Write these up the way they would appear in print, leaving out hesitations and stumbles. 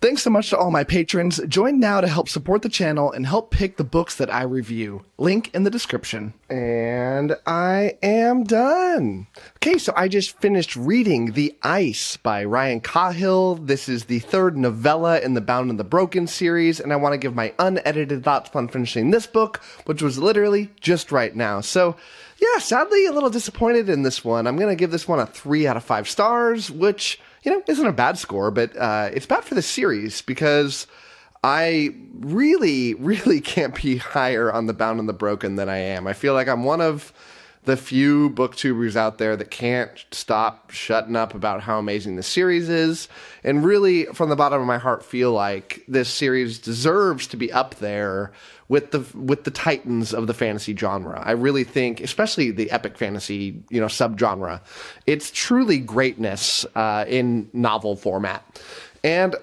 Thanks so much to all my patrons. Join now to help support the channel and help pick the books that I review. Link in the description. And I am done. Okay, so I just finished reading 𝐻𝐻𝐻𝐻 by Ryan Cahill. This is the third novella in the Bound and the Broken series, and I want to give my unedited thoughts on finishing this book, which was literally just right now. So, yeah, sadly a little disappointed in this one. I'm going to give this one a 3 out of 5 stars, which, you know, isn't a bad score, but it's bad for the series because I really, really can't be higher on the Bound and the Broken than I am. I feel like I'm one of the few booktubers out there that can't stop shutting up about how amazing the series is, and really, from the bottom of my heart, feel like this series deserves to be up there with the titans of the fantasy genre. I really think, especially the epic fantasy, subgenre, it's truly greatness in novel format. And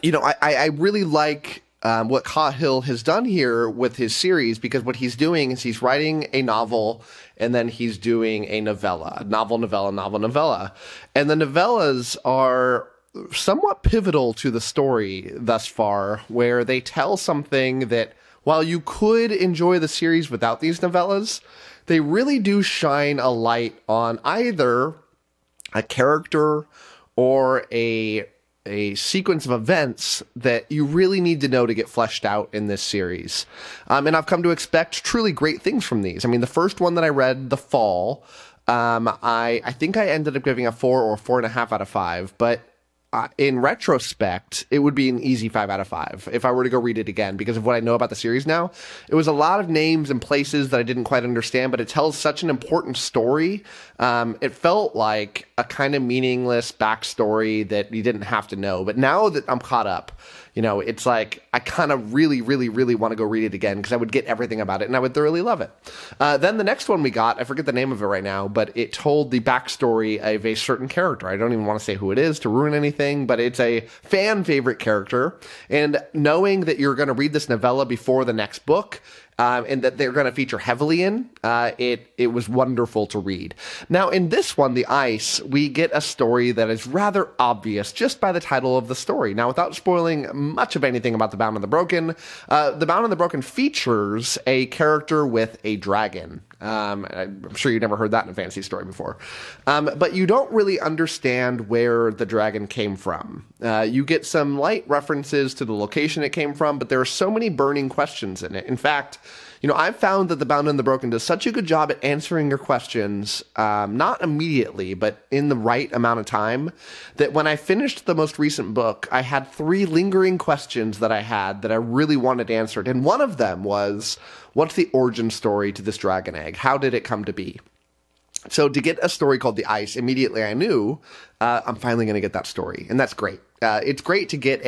I really like what Cahill has done here with his series, because what he's doing is he's writing a novel and then he's doing a novella, novel, novella. And the novellas are somewhat pivotal to the story thus far, where they tell something that, while you could enjoy the series without these novellas, they really do shine a light on either a character or a sequence of events that you really need to know to get fleshed out in this series. And I've come to expect truly great things from these. I mean, the first one that I read, The Fall, I think I ended up giving a 4 or 4.5 out of 5, but in retrospect, it would be an easy 5 out of 5 if I were to go read it again, because of what I know about the series now. It was a lot of names and places that I didn't quite understand, but it tells such an important story. It felt like a kind of meaningless backstory that you didn't have to know. But now that I'm caught up, it's like I kind of really, really, really want to go read it again, because I would get everything about it and I would thoroughly love it. Then the next one we got, I forget the name of it right now, but it told the backstory of a certain character. I don't even want to say who it is to ruin anything, but it's a fan favorite character. And knowing that you're going to read this novella before the next book, and that they're going to feature heavily in, it was wonderful to read. Now, in this one, 𝐻𝐻𝐻𝐻, we get a story that is rather obvious just by the title of the story. Now, without spoiling much of anything about the Bound and the Broken, the Bound and the Broken features a character with a dragon. I'm sure you've never heard that in a fantasy story before. But you don't really understand where the dragon came from. You get some light references to the location it came from, but there are so many burning questions in it. In fact, I've found that the Bound and the Broken does such a good job at answering your questions, not immediately, but in the right amount of time, that when I finished the most recent book, I had 3 lingering questions that I had that I really wanted answered. And one of them was, what's the origin story to this dragon egg? How did it come to be? So to get a story called 𝐻𝐻𝐻𝐻, immediately I knew I'm finally going to get that story. And that's great. It's great to get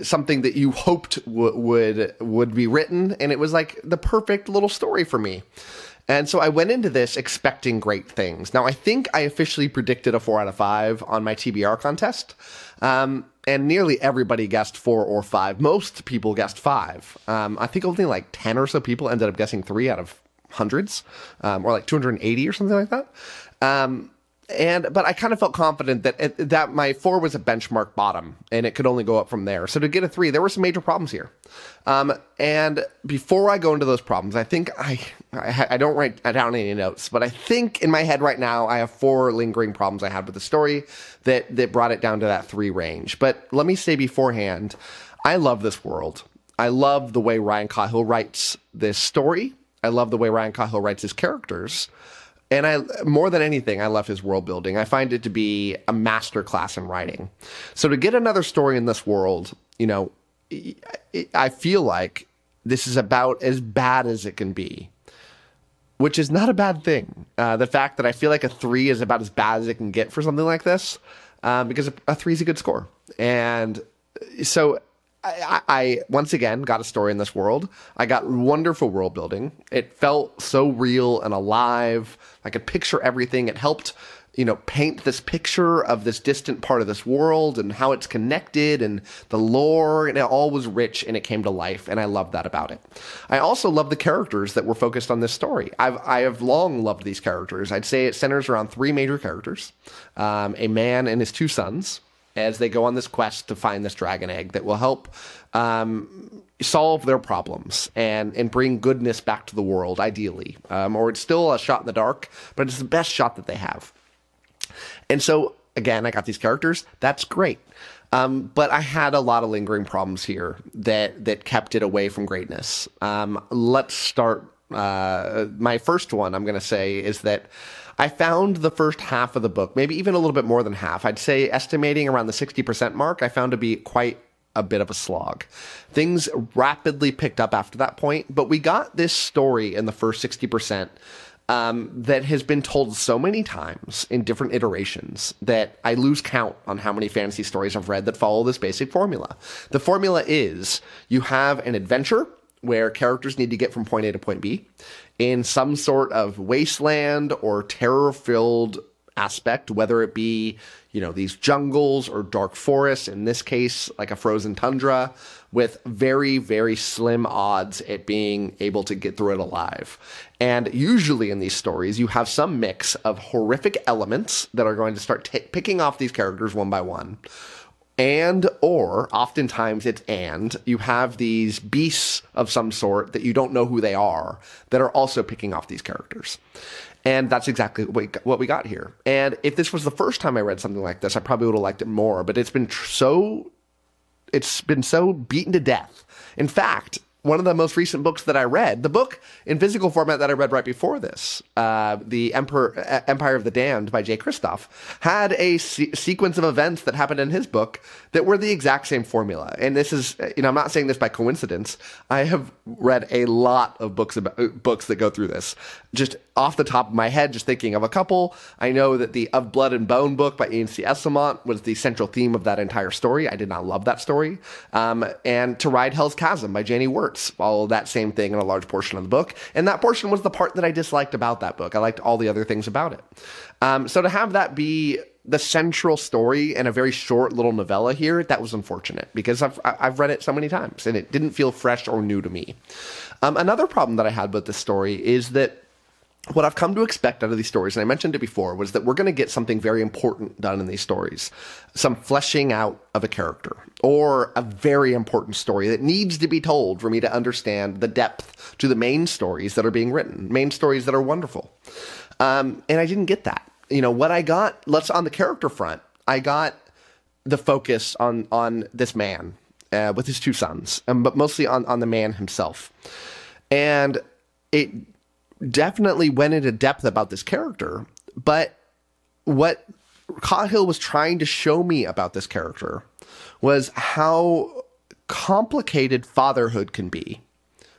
something that you hoped would be written, and it was like the perfect little story for me. And so I went into this expecting great things. Now, I think I officially predicted a 4 out of 5 on my TBR contest, and nearly everybody guessed 4 or 5. Most people guessed 5. I think only like 10 or so people ended up guessing 3 out of hundreds, or like 280 or something like that. But I kind of felt confident that my 4 was a benchmark bottom, and it could only go up from there. So to get a 3, there were some major problems here. And before I go into those problems, I think I don't write down any notes, but I think in my head right now, I have 4 lingering problems I had with the story that brought it down to that 3 range. But let me say beforehand, I love this world. I love the way Ryan Cahill writes this story. I love the way Ryan Cahill writes his characters. And more than anything, I love his world building. I find it to be a masterclass in writing. So to get another story in this world, I feel like this is about as bad as it can be, which is not a bad thing. The fact that I feel like a 3 is about as bad as it can get for something like this, because a 3 is a good score. And so I once again got a story in this world. I got wonderful world building. It felt so real and alive. I could picture everything. It helped, paint this picture of this distant part of this world and how it's connected and the lore, and it all was rich and it came to life, and I loved that about it. I also love the characters that were focused on this story. I have long loved these characters. I'd say it centers around 3 major characters, a man and his 2 sons, as they go on this quest to find this dragon egg that will help solve their problems and bring goodness back to the world, ideally. Or it's still a shot in the dark, but it's the best shot that they have. And so, again, I got these characters. That's great. But I had a lot of lingering problems here that kept it away from greatness. Let's start. My first one, I'm going to say, is that I found the first half of the book, maybe even a little bit more than half, I'd say estimating around the 60% mark, I found to be quite a bit of a slog. Things rapidly picked up after that point, but we got this story in the first 60% that has been told so many times in different iterations that I lose count on how many fantasy stories I've read that follow this basic formula. The formula is you have an adventure where characters need to get from point A to point B in some sort of wasteland or terror-filled aspect, whether it be, these jungles or dark forests, in this case, like a frozen tundra, with very, very slim odds at being able to get through it alive. And usually in these stories, you have some mix of horrific elements that are going to start picking off these characters one by one. Or oftentimes you have these beasts of some sort that you don't know who they are that are also picking off these characters. And that's exactly what we got here. And if this was the first time I read something like this, I probably would have liked it more, but it's been so beaten to death. In fact, one of the most recent books that I read, the book in physical format that I read right before this, The Empire of the Damned by J. Kristoff, had a sequence of events that happened in his book that were the exact same formula. And this is, I'm not saying this by coincidence. I have read a lot of books that go through this. Just off the top of my head, just thinking of a couple, I know that the Of Blood and Bone book by Ian C. Esselmont was the central theme of that entire story. I did not love that story. And To Ride Hell's Chasm by Janie Wirtz followed that same thing in a large portion of the book. And that portion was the part that I disliked about that book. I liked all the other things about it. So to have that be the central story in a very short little novella here, that was unfortunate because I've read it so many times and it didn't feel fresh or new to me. Another problem that I had with this story is that what I've come to expect out of these stories, and I mentioned it before, was that we're going to get something very important done in these stories. Some fleshing out of a character, or a very important story that needs to be told for me to understand the depth to the main stories that are being written, main stories that are wonderful. And I didn't get that. What I got, on the character front, I got the focus on this man with his two sons, but mostly on the man himself. And it definitely went into depth about this character, but what Cahill was trying to show me about this character was how complicated fatherhood can be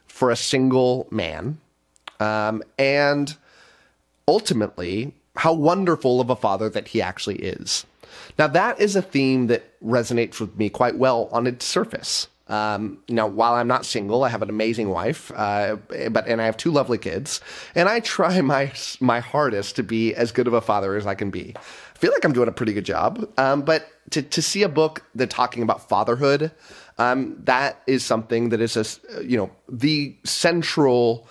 for a single man, and ultimately how wonderful of a father that he actually is. Now, that is a theme that resonates with me quite well on its surface. While I'm not single, I have an amazing wife, and I have two lovely kids, and I try my hardest to be as good of a father as I can be. I feel like I'm doing a pretty good job, but to see a book that's talking about fatherhood, that is something that is the central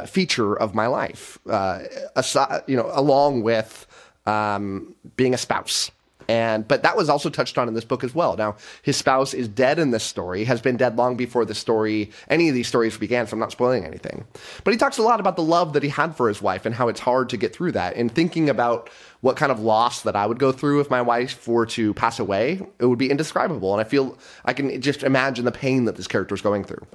feature of my life, along with being a spouse. But that was also touched on in this book as well. Now, his spouse is dead in this story, has been dead long before any of these stories began, so I'm not spoiling anything. But he talks a lot about the love that he had for his wife and how it's hard to get through that. And thinking about what kind of loss that I would go through if my wife were to pass away, it would be indescribable. And I feel I can just imagine the pain that this character is going through.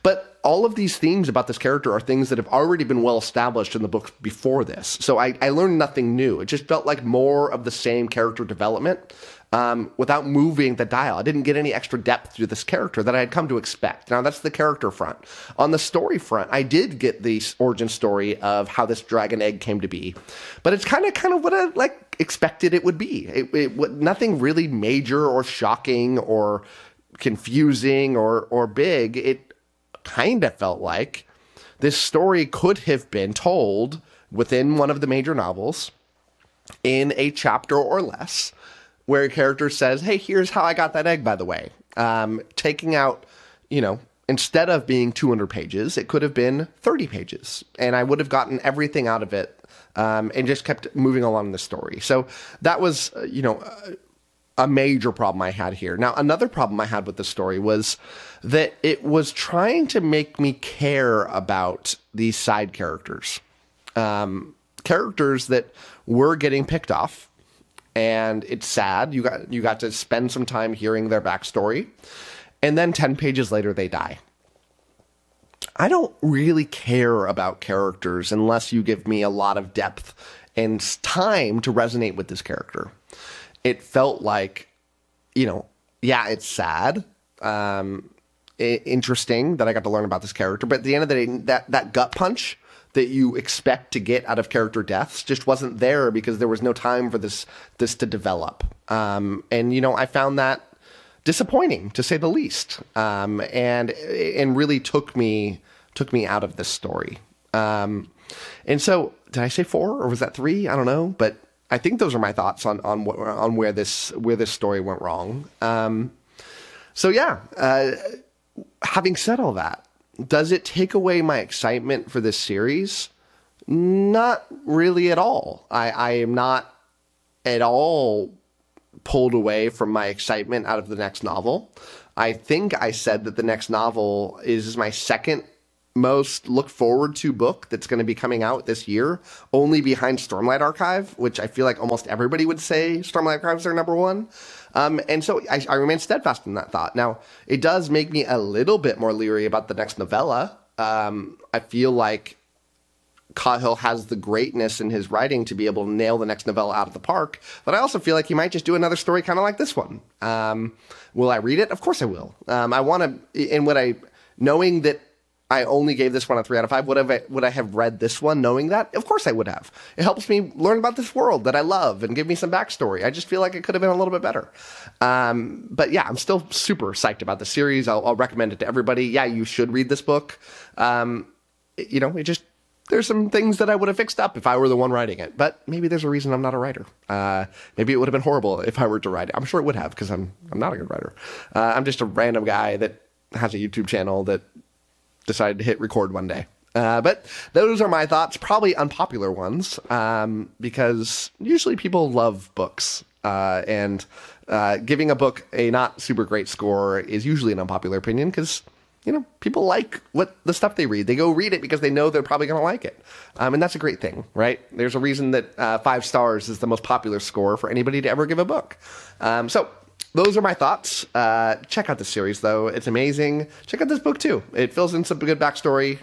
But all of these themes about this character are things that have already been well established in the book before this. So I learned nothing new. It just felt like more of the same character development without moving the dial. I didn't get any extra depth to this character that I had come to expect. Now, that's the character front. On the story front, I did get the origin story of how this dragon egg came to be. But it's kind of what I expected it would be. Nothing really major or shocking or confusing or big. It kind of felt like this story could have been told within one of the major novels in a chapter or less, where a character says, hey, here's how I got that egg, by the way. Taking out, instead of being 200 pages, it could have been 30 pages. And I would have gotten everything out of it and just kept moving along the story. So that was, a major problem I had here. Now, another problem I had with the story was that it was trying to make me care about these side characters. Characters that were getting picked off, and it's sad. You got to spend some time hearing their backstory, and then 10 pages later they die. I don't really care about characters unless you give me a lot of depth and time to resonate with this character. It felt like, you know, yeah, it's sad, interesting that I got to learn about this character, but at the end of the day, that gut punch that you expect to get out of character deaths just wasn't there because there was no time for this to develop. And, you know, I found that disappointing, to say the least, and really took me out of this story. And so, did I say 4 or was that 3? I don't know, but I think those are my thoughts on where this story went wrong. So yeah, having said all that, does it take away my excitement for this series? Not really at all. I am not at all pulled away from my excitement out of the next novel. I think I said that the next novel is my second most look forward to book that's going to be coming out this year, only behind Stormlight Archive, which I feel like almost everybody would say Stormlight Archive is their number one. And so I remain steadfast in that thought. Now, it does make me a little bit more leery about the next novella. I feel like Cahill has the greatness in his writing to be able to nail the next novella out of the park, but I also feel like he might just do another story kind of like this one. Will I read it? Of course I will. I want to, and knowing that I only gave this one a 3 out of 5. Would I have read this one knowing that? Of course I would have. It helps me learn about this world that I love and give me some backstory. I just feel like it could have been a little bit better. But yeah, I'm still super psyched about the series. I'll recommend it to everybody. Yeah, you should read this book. You know, there's some things that I would have fixed up if I were the one writing it. But maybe there's a reason I'm not a writer. Maybe it would have been horrible if I were to write it. I'm sure it would have because I'm not a good writer. I'm just a random guy that has a YouTube channel that decided to hit record one day. But those are my thoughts, probably unpopular ones, because usually people love books, and giving a book a not super great score is usually an unpopular opinion because, you know, people like the stuff they read. They go read it because they know they're probably going to like it. And that's a great thing, right? There's a reason that 5 stars is the most popular score for anybody to ever give a book. So those are my thoughts. Check out the series, though. It's amazing. Check out this book, too. It fills in some good backstory.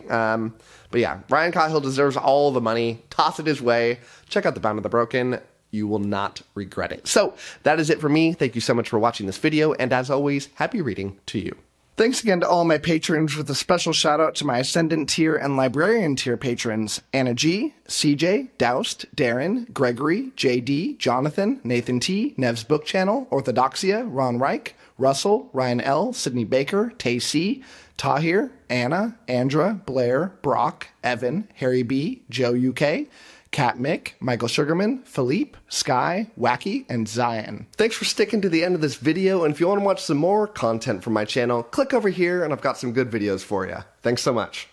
But yeah, Ryan Cahill deserves all the money. Toss it his way. Check out The Bound of the Broken. You will not regret it. So that is it for me. Thank you so much for watching this video. And as always, happy reading to you. Thanks again to all my patrons, with a special shout out to my Ascendant tier and Librarian tier patrons: Anna G, CJ, Doust, Darren, Gregory, JD, Jonathan, Nathan T, Nev's Book Channel, 𝗓𝗏𝐿, Ron Reich, Russell, Ryan L, Sydney Baker, Tay C, Tahir, Anna, Andra, Blair, Brock, Evan, Harry B, Joe UK, Kat Mick, Michael Sugarman, Philippe, Sky, Wacky, and Zion. Thanks for sticking to the end of this video, and if you want to watch some more content from my channel, click over here and I've got some good videos for you. Thanks so much.